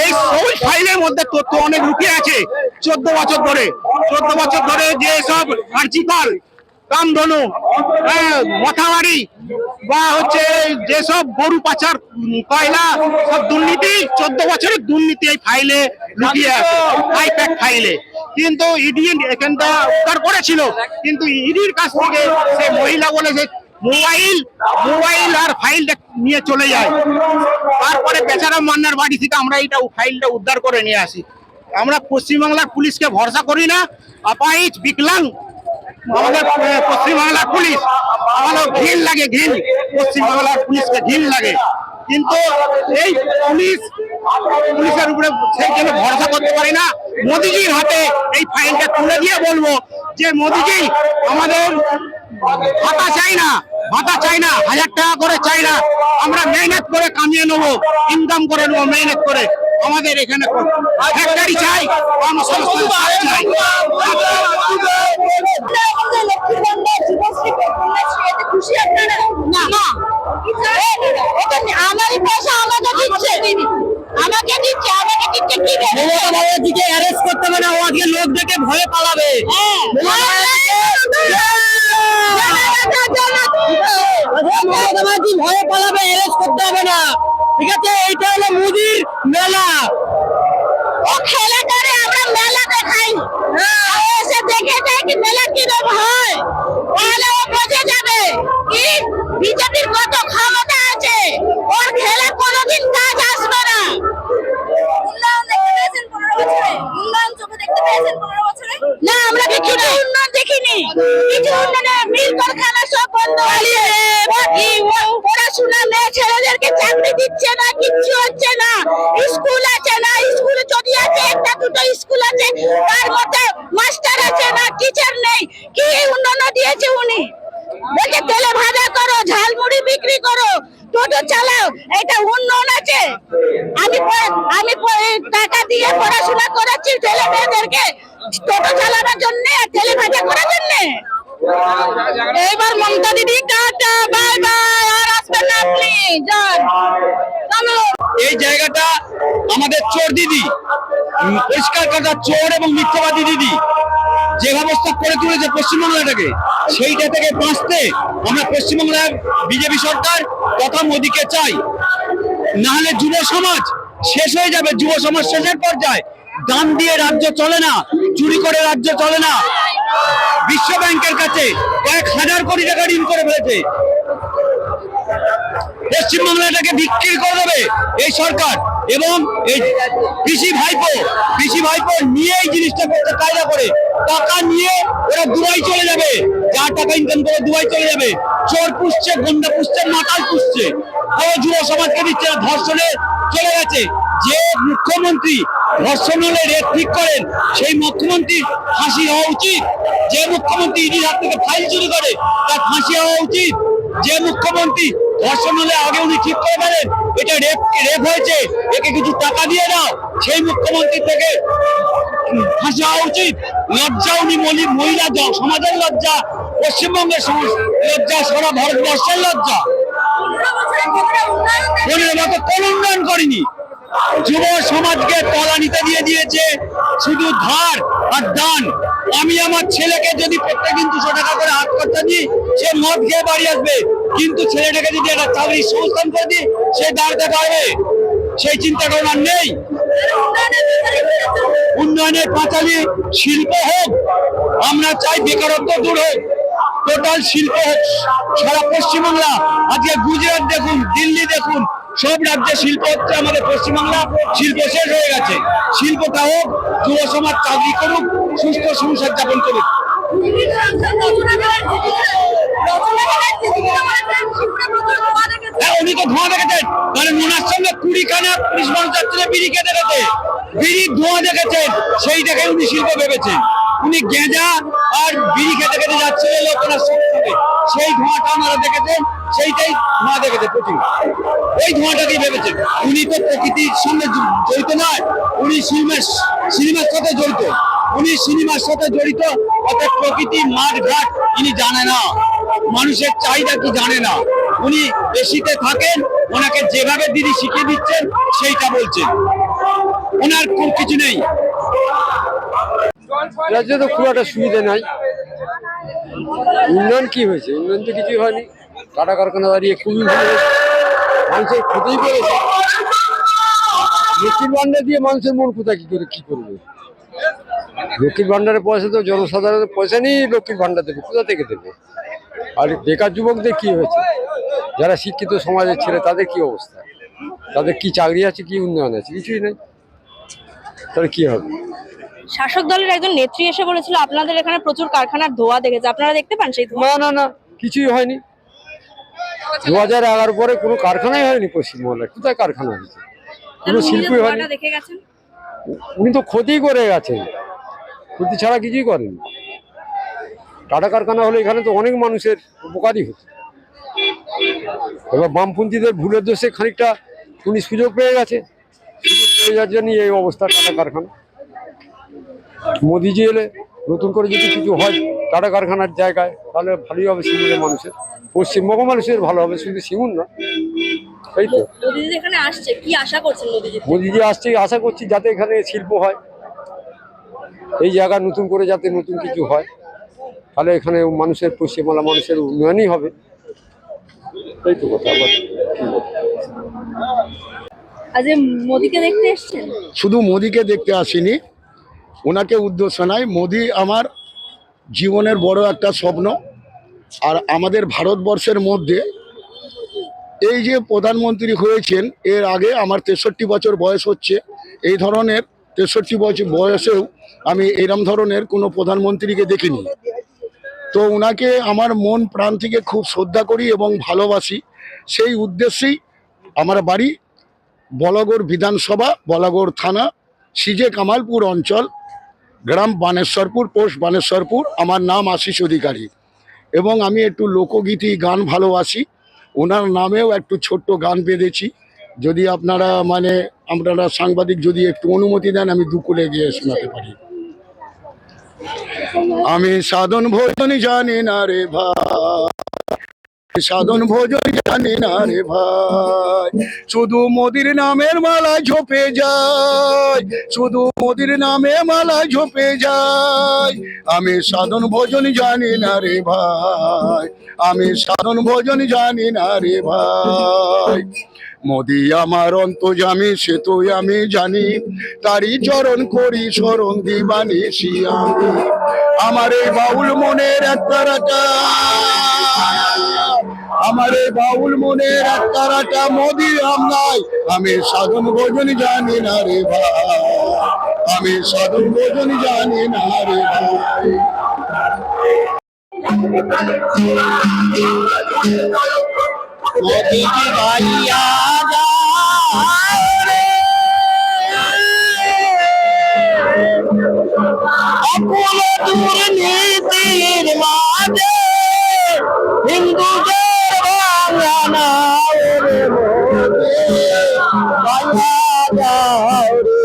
এই সোল ফাইলের মধ্যে তথ্য অনেক লুকিয়ে আছে। 14 বছর ধরে যে সব আর্জিকর, কামধনু, মথাবাড়ি বা হচ্ছে যেসব গরু পাচার, কয়লা, সব দুর্নীতি, 14 বছরের দুর্নীতি এই ফাইলে লুকিয়ে আছে, আইপ্যাক ফাইলে। কিন্তু ইডি এখানটা উদ্ধার করেছিল, কিন্তু ইডির কাছ থেকে সে মহিলা বলে যে মোবাইল আর ফাইলটা নিয়ে চলে যায়। তারপরে বেচারা মান্নার বাড়ি থেকে আমরা এইটা ফাইলটা উদ্ধার করে নিয়ে আসি। আমরা পশ্চিমবাংলার পুলিশকে ভরসা করি না, আপাহিজ বিকলাং আমাদের পশ্চিমবাংলার পুলিশ। আমাদের ঘিন লাগে, পশ্চিমবাংলার পুলিশকে ঘিন লাগে। কিন্তু এই পুলিশের উপরে সেই জন্য ভরসা করতে পারি না। মোদিজির হাতে এই ফাইলটা তুলে দিয়ে বলবো যে মোদিজি, আমাদের ভাতা চাই না, 1000 টাকা করে চাই না। আমরা মেহনত করে কামিয়ে নেবো, ইনকাম করে নেবো মেহনত করে। আমাদের এখানে ফ্যাক্টরি চাই, কর্মসংস্থান চাই। আমারই পয়সা আমাকে দিচ্ছে দিকে অ্যারেস্ট করতে হবে না, ও আজকে লোক দেখে ভয়ে পালাবে। ভয়ে পালাবে, অ্যারেস্ট করতে হবে না, ঠিক আছে? এইটা হলো মোদির মেলা। ও খেলা করে, আমরা মেলা দেখাই, এসে দেখে যায় কি মেলা কিরকম হয়, তাহলে ও বুঝে যাবে কি বিজেপির কত ক্ষমতা আছে। ওর খেলা কোনোদিন কাজ আসবে না। উন্নয়ন দেখতে পেয়েছেন 15 বছরে? উন্নয়ন চোখে দেখতে পেয়েছেন 15 বছরে? না, আমরা কিছু উন্নয়ন দেখিনি। কিছু উন্নয়ন, মিল কারখানা সব বন্ধ হয়ে পড়াশোনা মেয়ে ছেলেদেরকে চাকরি দিচ্ছে না, কিচ্ছু হচ্ছে না। স্কুল আছে না, স্কুল যদি আছে একটা দুটো স্কুল আছে, তার মধ্যে মাস্টার আছে না, টিচার নেই। কি উন্নয়ন দিয়েছে উনি? বলছে তেলে ভাজা করো, ঝালমুড়ি বিক্রি করো, টোটো চালাও, এটা উন্নয়ন আছে? আমি টাকা দিয়ে পড়াশোনা করাচ্ছি ছেলে মেয়েদেরকে টোটো চালানোর জন্য, তেলে ভাজা করার জন্য। এইবার মমতা দিদি টাটা, বাই বাই, আর আসবেন না আপনি, যান। এই জায়গাটা আমাদের চোর দিদি, পরিষ্কার কথা, চোর এবং মিথ্যাবাদী দিদি যে ব্যবস্থা করে তুলেছে পশ্চিমবাংলাটাকে, সেইটা থেকে বাঁচতে আমরা পশ্চিমবাংলার বিজেপি সরকার তথা মোদীকে চাই। না হলে যুব সমাজ শেষ হয়ে যাবে। যুব সমাজ শেষের পর্যায়ে। দান দিয়ে রাজ্য চলে না, চুরি করে রাজ্য চলে না। বিশ্ব ব্যাংকের কাছে কয়েক হাজার কোটি টাকা ঋণ করে ফেলেছে। পশ্চিমবাংলাটাকে বিক্রি করে দেবে এই সরকার। এবং এই কৃষি ভাইপো নিয়ে এই জিনিসটা করতে কায়দা করে, টাকা নিয়ে ওরা দুবাই চলে যাবে। যা টাকা ইনকাম করে দুবাই চলে যাবে। চোর পুষছে, গন্ডা পুষছে, মাতাল পুষছে। ও যুব সমাজকে দিচ্ছে না। ধর্ষণে চলে গেছে। যে মুখ্যমন্ত্রী ধর্ষণ হলে রেট ঠিক করেন, সেই মুখ্যমন্ত্রীর ফাঁসি হওয়া উচিত। যে মুখ্যমন্ত্রী ইডির হাত থেকে ফাইল চুরি করে, তার ফাঁসি হওয়া উচিত। যে মুখ্যমন্ত্রী ধর্ষণ হলে আগে উনি ঠিক করে ফেলেন এটা রেপ হয়েছে, একে কিছু টাকা দিয়ে দাও, সেই মুখ্যমন্ত্রী থেকে ফাঁসি হওয়া উচিত। লজ্জা, উনি মহিলা সমাজের লজ্জা, পশ্চিমবঙ্গের লজ্জা, সারা ভারতবর্ষের লজ্জা। 15 বছর কোন উন্নয়ন করেনি। যুব সমাজকে তলানিতে দিয়ে দিয়েছে শুধু ধার আর দান। আমি আমার ছেলেকে যদি প্রত্যেকদিন 200 টাকা করে হাত খরচা দিই, সে মদ খেয়ে বাড়ি আসবে। কিন্তু ছেলেটাকে যদি একটা চাকরির সংস্থান করে দিই, সে দাঁড়াতে পারবে। সেই চিন্তা ভাবনা নেই। উন্নয়নের পাঁচালী শিল্প হোক, আমরা চাই বেকারত্ব দূর হোক, টোটাল শিল্প হোক সারা পশ্চিমবাংলা। আজকে গুজরাট দেখুন, দিল্লি দেখুন, সব রাজ্যে শিল্প হচ্ছে। আমাদের পশ্চিমবাংলা শিল্প শেষ হয়ে গেছে। শিল্পটা হোক, যুব সমাজ চাকরি করুক, সুস্থ সংসার যাপন করুক। উনি তো ধোঁয়া দেখেছেন, মানে ওনার সঙ্গে 20 খানা পুলিশ মানুষ যাচ্ছিল বিড়ি খেতে খেতে, বিড়ির ধোঁয়া দেখেছেন, সেই দেখে উনি শিল্প ভেবেছেন। উনি গেঁজা আর বিড়ি খেতে খেতে যাচ্ছিল লোকের সঙ্গে, সেই ধোঁয়াটা ওনারা দেখেছেন, সেইটাই ধোঁয়া দেখেছে প্রচুর। ওই ধোঁয়াটাকেই ভেবেছেন। উনি তো প্রকৃতির সঙ্গে জড়িত নয়, উনি সিনেমার সাথে জড়িত। উনি সিনেমার সাথে জড়িত, অর্থাৎ প্রকৃতি, মাঠ ঘাট ইনি জানে না, মানুষের চাহিদা কি জানে না। উনি এসিতে থাকেন, ওনাকে যেভাবে দিদি শিখিয়ে দিচ্ছেন সেইটা বলছেন। ওনার কিছু নেই। রাজ্যে তো খুব একটা সুবিধা নাই। উন্নয়ন কি হয়েছে? উন্নয়ন তো কিছুই হয়নি। টাটা কারখানা দাঁড়িয়ে খুবই ভালো হয়েছে, মানুষের ক্ষতিই করেছে। লক্ষ্মীর ভান্ডার দিয়ে মানুষের মন কোথায় কি করবে? লক্ষ্মীর ভান্ডারের পয়সা তো জনসাধারণের পয়সা নেই, লক্ষ্মীর ভান্ডার দেবে কোথা থেকে দেবে? আর বেকার যুবকদের কি হয়েছে? যারা শিক্ষিত সমাজের ছেলে তাদের কি অবস্থা? তাদের কি চাকরি আছে, কি উন্নয়ন আছে? কিছুই নেই। তাহলে কি হবে? শাসক দলের একজন নেত্রী এসে বলেছিল আপনাদের এখানে প্রচুর কারখানার ধোঁয়া দেখেছে, আপনারা দেখতে পান সেই ধোঁয়া? না, কিছুই হয়নি। 2011 পরে কোনো কারখানাই হয়নি পশ্চিমবাংলায়। কোথায় কারখানা হয়েছে? কোনো শিল্পই হয়নি। ধোঁয়াটা দেখে গেছেন? উনি তো ক্ষতি করে গেছেন, ক্ষতি ছাড়া কিছুই করেন। টাটা কারখানা হলে এখানে তো অনেক মানুষের উপকারই হতো। এবার বামপন্থীদের ভুলের দোষে খানিকটা উনি সুযোগ পেয়ে গেছে, সুযোগ পেয়ে যাওয়ার জন্য এই অবস্থা টাটা কারখানা। মোদিজি এলে নতুন করে যদি কিছু হয় টাটা কারখানার জায়গায়, তাহলে ভালোই হবে সিঙ্গুরের মানুষের, পশ্চিমবঙ্গ মানুষের ভালো হবে, শুধু সিঙ্গুর না। তাই তো মোদিজি এখানে আসছে, কি আশা করছেন মোদিজি? মোদিজি আসছে, আশা করছি যাতে এখানে শিল্প হয়, এই জায়গা নতুন করে যাতে নতুন কিছু হয়, তাহলে এখানে মানুষের, পশ্চিমবাংলা মানুষের উন্নয়নই হবে। তাই তো কথা। আবার আজ মোদিকে দেখতে এসেছেন? শুধু মোদিকে দেখতে আসিনি, ওনাকে উদ্দেশ্য নাই। মোদি আমার জীবনের বড় একটা স্বপ্ন। আর আমাদের ভারতবর্ষের মধ্যে এই যে প্রধানমন্ত্রী হয়েছেন, এর আগে আমার 63 বছর বয়স হচ্ছে, এই ধরনের 63 বছর বয়সেও আমি এরম ধরনের কোনো প্রধানমন্ত্রীকে দেখিনি। তো ওনাকে আমার মন প্রাণ থেকে খুব শ্রদ্ধা করি এবং ভালোবাসি। সেই উদ্দেশ্যেই আমার বাড়ি বলাগড় বিধানসভা, বলাগড় থানা, সিজে কামালপুর অঞ্চল, গ্রাম বানেশ্বরপুর, পোস্ট বানেশ্বরপুর। আমার নাম আশিস অধিকারী এবং আমি একটু লোকগীতি গান ভালোবাসি। ওনার নামেও একটু ছোট্ট গান বেঁধেছি। যদি আপনারা সাংবাদিক যদি একটু অনুমতি দেন, আমি দুকুলে গিয়ে শোনাতে পারি। আমি সাধন ভোজন জানি না রে ভাই, সাধন ভোজন জানি না রে ভাই, শুধু মোদির নামের মালা ঝোপে যায়, শুধু মোদির নামে মালা ঝোপে যায়। আমি সাধন ভোজন জানি না রে ভাই, আমি সাধন ভোজন জানি না রে ভাই। মোদি আমার অন্তর্যামী, সে তো আমি জানি, তারই চরণ করি শরণ দিবানিসি আমি। আমার এই বাউল মনের একতারাটা, আমার এই বাউল মনের একতারাটা মোদি আমনাই। আমি সাধন ভোজন জানি না রে ভাই, আমি সাধন ভোজন জানি না রে ভাই। মোদি কি ভাইয়া অকুল দুর্নীতির মাঝে হিন্দুদের বাংলা রে মোদি ভাইয়া যাও রে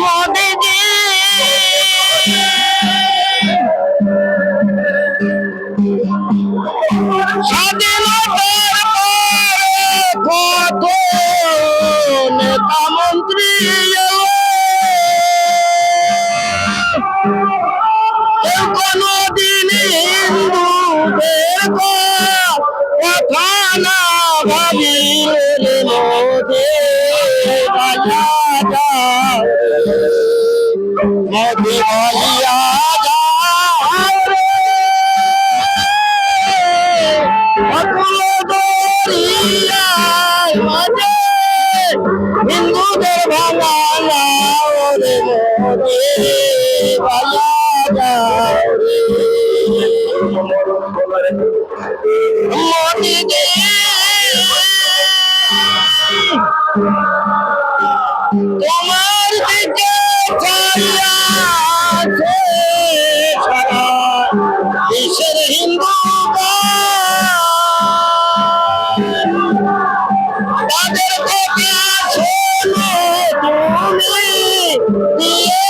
মোদিজি। স্বাধীনতার পরে কত নেতা মন্ত্রী এলো, কেউ কোনদিন হিন্দুদের কথা না ভাবিলে মোদি ভাইয়া যাও মোদি ভাইয়া যাও রে। হিন্দুদের ভাঙা রে মোদি ভাইয়া যাও রে মোদি গে। তোমার দিকে ছায়া আছে সারা দেশের হিন্দু, তাদের কথা শোনো তুমি দিয়ে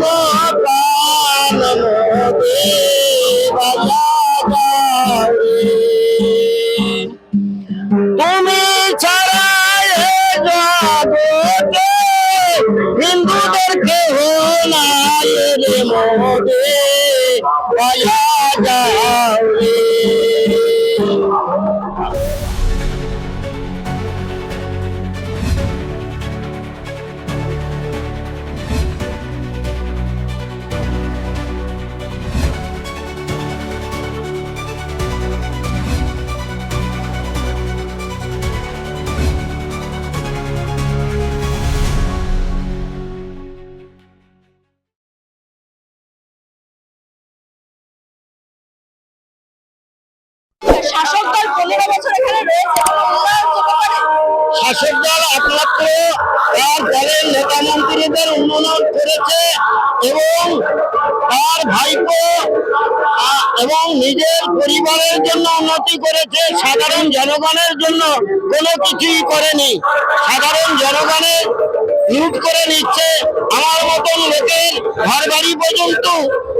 মন প্রাণ মোদি ভাইয়া যাও রে। তুমি ছাড়া এ জগতে মোদে পায়া যাও রে। শাসক দল 15 বছর এখানে রয়েছে, কোনো উন্নয়ন চোখে পড়ে? শাসক দল একমাত্র তার দলের নেতা মন্ত্রীদের উন্নয়ন করেছে এবং তার ভাইপো এবং নিজের পরিবারের জন্য উন্নতি করেছে, সাধারণ জনগণের জন্য কোনো কিছুই করেনি। সাধারণ জনগণের লুট করে নিচ্ছে, আমার মতন লোকের ঘর বাড়ি পর্যন্ত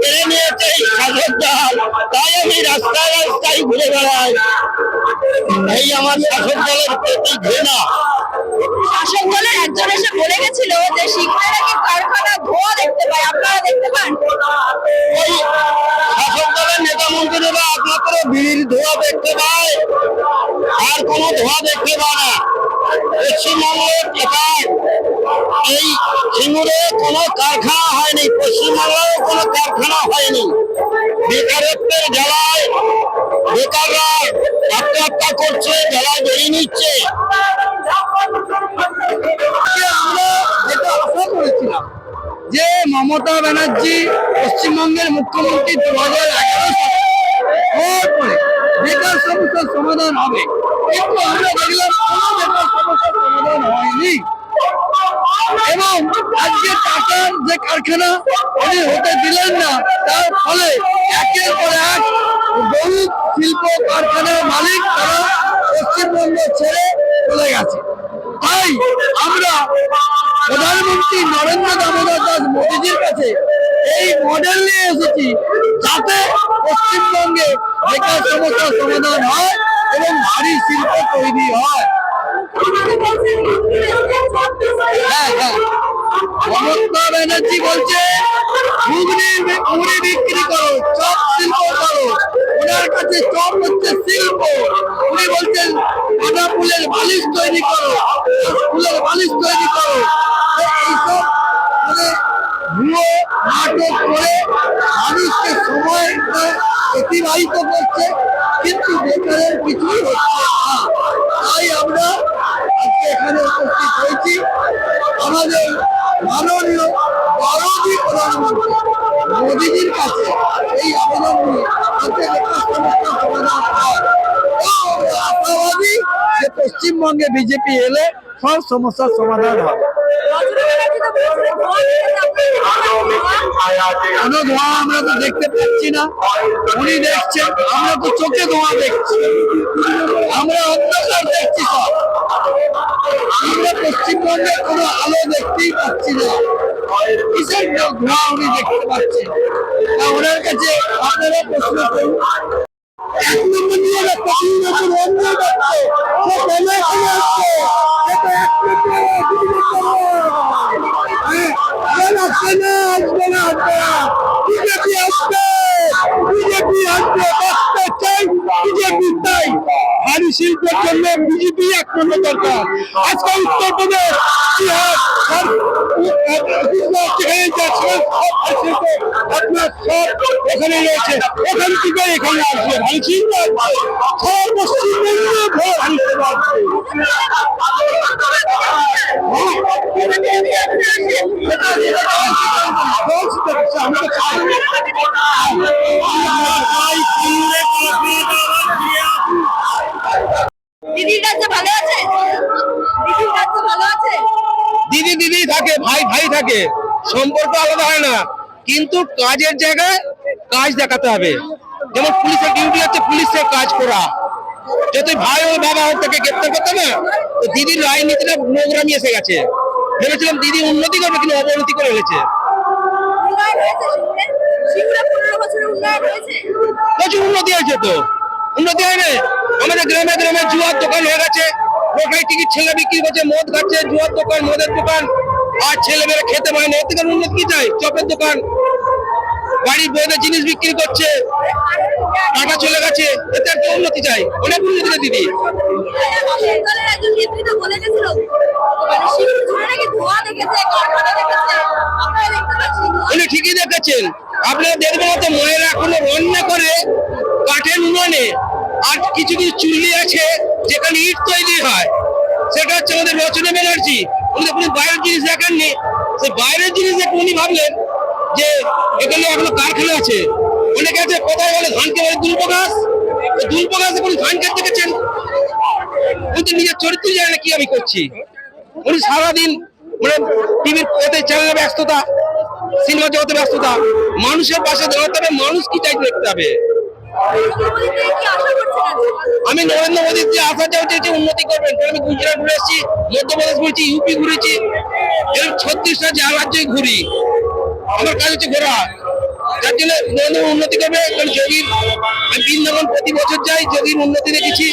কেড়ে নিয়েছে এই শাসক দল। তাই আমি রাস্তায় রাস্তায় ঘুরে বেড়াই, এই আমার শাসক দলের প্রতি ঘৃণা। শাসক দলের একজন এসে বলে গেছিল যে শীঘ্রই নাকি কারখানা ধোঁয়া দেখতে পায়, আপনারা দেখতে পান? ওই শাসক দলের নেতা মন্ত্রীরা একমাত্র বিড়ির ধোঁয়া দেখতে পায়, আর কোনো ধোঁয়া দেখতে পায় না। পশ্চিমবঙ্গের এলাকায় এই সিঙ্গুরে কোনো কারখানা হয়নি, পশ্চিমবঙ্গেও কোনো কারখানা হয়নি। বেকারত্বের জ্বালায় বেকাররা আত্মহত্যা করছে, জ্বালায় বেরিয়ে নিচ্ছে। আমরা যেটা আশা করেছিলাম যে মমতা ব্যানার্জি পশ্চিমবঙ্গের মুখ্যমন্ত্রী 2011 সালে হওয়ার পরে বেকার সমস্যার সমাধান হবে, কিন্তু আমরা দেখলাম কোনো বেকার সমস্যার সমাধান হয়নি। এবং আজকে টাটার যে কারখানা উনি হতে দিলেন না, তার ফলে একের পর এক বহু শিল্প কারখানার মালিক তারা পশ্চিমবঙ্গ ছেড়ে চলে গেছে। তাই আমরা প্রধানমন্ত্রী নরেন্দ্র দামোদর দাস মোদীজির কাছে এই মডেল নিয়ে এসেছি, যাতে পশ্চিমবঙ্গে বেকার সমস্যার সমাধান হয় এবং ভারী শিল্প তৈরি হয়। হ্যাঁ, মমতা ব্যানার্জি বলছে মুড়ি বিক্রি করো, চপ শিল্প করো। ওনার কাছে চপ হচ্ছে শিল্প। উনি বলছেন গাঁদা ফুলের বালিশ তৈরি করো, ফুলের বালিশ তৈরি করো। এইসব মানে ভুয়ো নাটক করে মানুষকে সময় অতিবাহিত করছে, কিন্তু বেকারের কিছুই হচ্ছে না। তাই আমরা আজকে এখানে উপস্থিত হয়েছি আমাদের মাননীয় মাননীয় প্রধানমন্ত্রী মোদীজির কাছে এই আবেদন নিয়ে, যাতে বেকার সমস্যার সমাধান হয়। আমরা আশাবাদী যে পশ্চিমবঙ্গে বিজেপি এলে সব সমস্যার সমাধান হবে। কোনো ধোঁয়া আমরা তো দেখতে পাচ্ছি না, উনি দেখছেন, আমরা তো চোখে ধোঁয়া দেখছি, আমরা অন্ধকার দেখছি সব। আমরা পশ্চিমবঙ্গে কোনো আলো দেখতেই পাচ্ছি না, কিসের ধোঁয়া উনি দেখতে পাচ্ছেন। ওনার কাছে আপনারা প্রশ্ন করুন, 1 নম্বর নিয়ে রাখতে 3 বছর অন্য রাখতে সে বেলা করে আসছে, সেটা 1 বিজেপি আসবে, বিজেপি আসবে, বাঁচতে চাই বিজেপি। তাই ভারী শিল্পের জন্য বিজেপি 1 নম্বর দরকার। আজকে উত্তরপ্রদেশ, বিহার, আপনার সব এখানে রয়েছে, ওখান থেকে এখানে আসবে ভারী শিল্প, সব পশ্চিমবঙ্গে ভারী শিল্প আসবে। দিদির কাছে ভালো আছে? দিদির কাছে ভালো আছে? দিদি দিদি থাকে, ভাই ভাই থাকে, সম্পর্ক আলাদা হয় না, কিন্তু কাজের জায়গায় কাজ দেখাতে হবে। যেমন পুলিশের ডিউটি হচ্ছে পুলিশের কাজ করা, যদি ভাই ও বাবা হোক তাকে গ্রেপ্তার করতে না, তো দিদির রাজনীতিটা নোংরামি এসে গেছে। ভেবেছিলাম দিদি উন্নতি করবে, কিন্তু অবনতি করে ফেলেছে। উন্নয়ন হয়েছে সিঙ্গুরে? সিঙ্গুরে 15 বছরের উন্নয়ন হয়েছে? প্রচুর উন্নতি হয়েছে, তো উন্নতি হয় না? আমাদের গ্রামে গ্রামে জুয়ার দোকান হয়ে গেছে, লোকাই টিকিট ছেলে বিক্রি করছে, মদ খাচ্ছে, জুয়ার দোকান, মদের দোকান, আর ছেলেমেয়েরা খেতে পায় না। এর থেকে উন্নতি কি চাই? চপের দোকান, বাড়ির বউদের জিনিস বিক্রি করছে, টাকা চলে গেছে, এতে একটা উন্নতি চাই, অনেক উন্নতি দিদি। শাসক দলের একজন নেত্রী তো বলে গেছিল, মানে শিক্ষিত ছেলে নাকি ধোঁয়া দেখেছে, কারখানা দেখেছে, আপনারা দেখতে পাচ্ছেন ধোঁয়া? উনি ঠিকই দেখেছেন। আপনারা দেখবেন হয়তো মহিলা এখনো রান্না করে কাঠের উনুনে, আর কিছু কিছু চুল্লি আছে যেখানে ইট তৈরি হয়, সেটা হচ্ছে আমাদের রচনা ব্যানার্জি। উনি তো কোনো বাইরের জিনিস দেখাননি, সেই বাইরের জিনিস দেখে উনি ভাবলেন যে এখানে এখনো কারখানা আছে। অনেকে আছে কোথায় বলে ধানকে বলে দুলপগাছ, দুলপগাছ এখন ধান খেতে দেখেছেন। উনি তো নিজের চরিত্র জানে না কি আমি করছি। উনি সারাদিন মানে টিভির এতে চ্যানেলে ব্যস্ততা, সিনেমা জগতে ব্যস্ততা। মানুষের পাশে দাঁড়াতে হবে, মানুষ কি চাই দেখতে হবে। নরেন্দ্র মোদী থেকে কি আশা করছেন আজকে? আমি নরেন্দ্র মোদীর যে আশা চাইছি যে উন্নতি করবেন। কারণ আমি গুজরাট ঘুরে এসেছি, মধ্যপ্রদেশ ঘুরেছি, ইউপি ঘুরেছি, এরকম 36টা রাজ্যে ঘুরি। আমার কাজ হচ্ছে ঘোরা, যার জন্য নরেন্দ্র উন্নতি করবে। কারণ যোগীর আমি বৃন্দাবন প্রতি বছর যাই, যোগীর উন্নতি দেখেছি,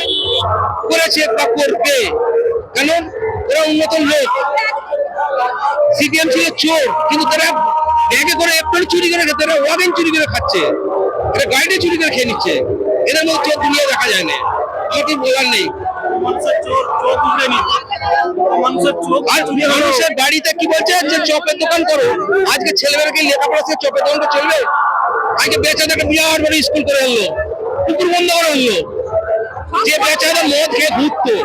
করেছে বা করবে। কেন ওরা উন্নত লোক। সিপিএম ছিল চোর, কিন্তু তারা ব্যাগে করে এপ্রিল চুরি করে খেতে, তারা ওয়াগেন চুরি করে খাচ্ছে, এরা গাড়িতে চুরি করে খেয়ে নিচ্ছে। এদের মধ্যে চোর দুনিয়া দেখা যায় না, আমার কি বলার নেই। আর মানুষের বাড়িতে কি বলছে যে চপের দোকান করো, আজকে ছেলেমেয়েকে লেখাপড়া থেকে চপের দোকানটা চলবে? আজকে বেচাদের একটা বিরাট বড় স্কুল করে আনলো, পুকুর বন্ধ করে আনলো, যে বেচারা মদ খেয়ে ঘুরতো।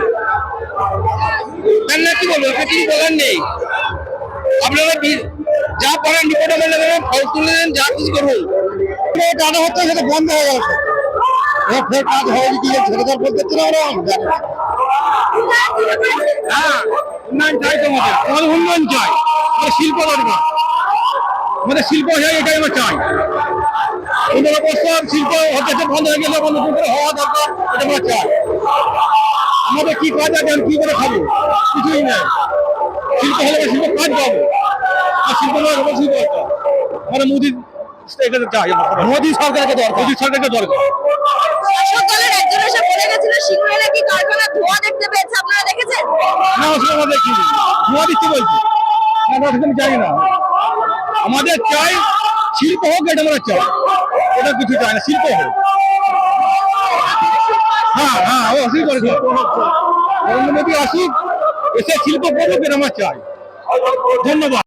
তার না কি বলবো, কিছু বলার নেই। আপনারা যা পারেন রিপোর্টে মেলে দেবেন, ফল তুলে দেন, যা কিছু করুন। টাকা হচ্ছে সেটা বন্ধ হয়ে গেল, ফের কাজ হয়নি কি ছেলেদের বলতে হ্যাঁ উন্নয়ন চাই। তোমাদের আমাদের উন্নয়ন চাই, আমাদের শিল্প দরকার, আমাদের শিল্প চাই, এটাই আমরা চাই। 15 বছর শিল্প হচ্ছে বন্ধ হয়ে গেলে বন্ধ করে হওয়া দরকার, এটা আমরা চাই। আমাদের কি কাজ আছে, আমি কি করে খাবো? কিছুই নাই। শিল্প হলে শিল্প কাজ পাবো, আর শিল্প নয় শিল্প দরকার। আমরা মোদী এটাতে চাই, মোদী সরকারকে দরকার, মোদী সরকারকে দরকার। শাসক দলের একজন এসে বলে গেছিল সিঙ্গুরে নাকি কারখানা ধোঁয়া দেখতে পেয়েছে, আপনারা দেখেছেন? না ওসব আমরা দেখিনি, ধোঁয়া দিচ্ছে বলছি, আমরা সেখানে চাই না। আমাদের চাই শিল্প হোক, এটা আমরা চাই, এটা কিছু চাই না, শিল্প হোক। হ্যাঁ হ্যাঁ ও আসুক, নরেন্দ্র মোদী আসুক, এসে শিল্প করুক, এটা আমরা চাই। ধন্যবাদ।